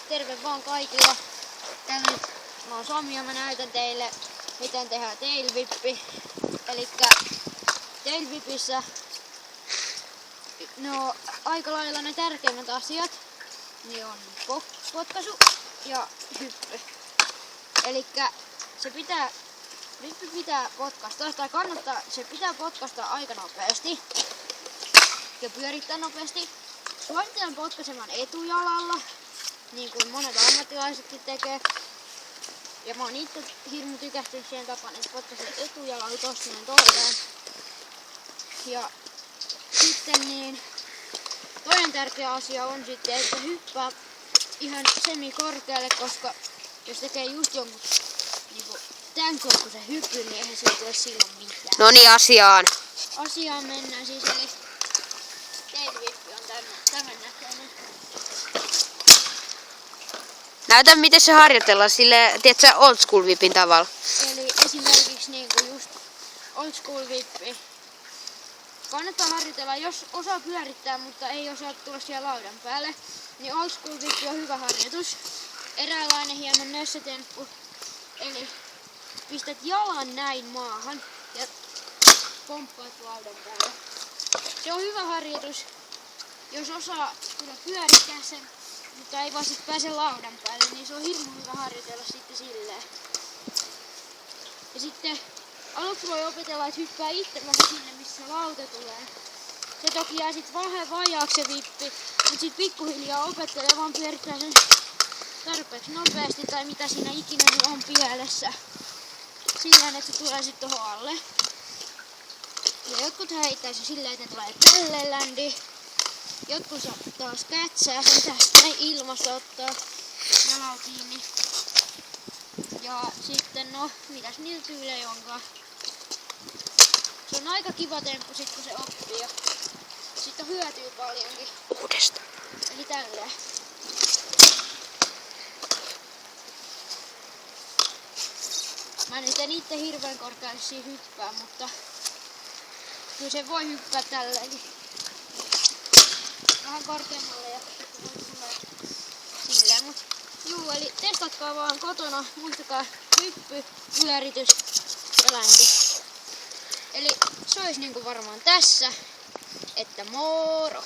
terve vaan kaikilla. Mä oon Sami ja mä näytän teille miten tehdään tailwhippi. Elikkä tailwhipissä no aika lailla ne tärkeimmät asiat niin on potkaisu ja hyppy. Elikkä hyppy pitää potkaista tai se pitää potkaista aika nopeasti ja pyörittää nopeasti. Suosittelen potkaisemaan etujalalla, niin kuin monet ammattilaisetkin tekee. Ja mä oon itse hirmu tykästynyt siihen tapaan, että potkaisen etujalalla tosta noin tolleen. Ja sitten niin toinen tärkeä asia on sitten, että hyppää ihan semi-korkealle, koska jos tekee just jonkun niinku tän kokoisen hyppyn, niin eihän siitä ole silloin mitään. No niin, asiaan. Asiaan mennään siis, eli tailwhippi on tämän näköinen. Näytä miten se harjoitellaan sille, tiedätkö, old school whipin tavalla. Eli esimerkiksi niinku just old school whippi. Kannattaa harjoitella, jos osaa pyörittää, mutta ei osaa tulla siellä laudan päälle. Niin old school whippi on hyvä harjoitus. Eräänlainen hieno nössötemppu. Eli pistät jalan näin maahan ja pomppaat laudan päälle. Se on hyvä harjoitus, jos osaa kyllä pyörittää sen, mutta ei vaan sit pääse laudan päälle, niin se on hirmu hyvä harjoitella sitten silleen. Ja sitten aluksi voi opetella, että hyppää itse vähän sinne, missä lauta tulee. Se toki jää sit vähän vajaaksi se vippi, mutta sit pikkuhiljaa opettelee vaan pyörittää sen tarpeeksi nopeasti tai mitä siinä ikinä on pielessä. Silleen, että se tulee sit tohon alle. Ja jotkut heittää se silleen, että ne tulee tälleen ländiin. Jotkut taas kätsää sen tästä ilmasta ottaa jalan kiinni. Ja sitten no, mitäs niillä tyylejä onkaan. Se on aika kiva temppu sit kun se oppii ja sitten hyötyy paljonkin. Uudestaan. Eli tälleen. Mä nyt en itse hirveän korkealle siinä hyppää, mutta kyllä se voi hyppää tälleenkin. Vähän korkeammalle ja silleen, mut juu, eli testatkaa vaan kotona, muistakaa hyppy, pyöritys ja ländi. Eli se olisi niinku varmaan tässä, että moro!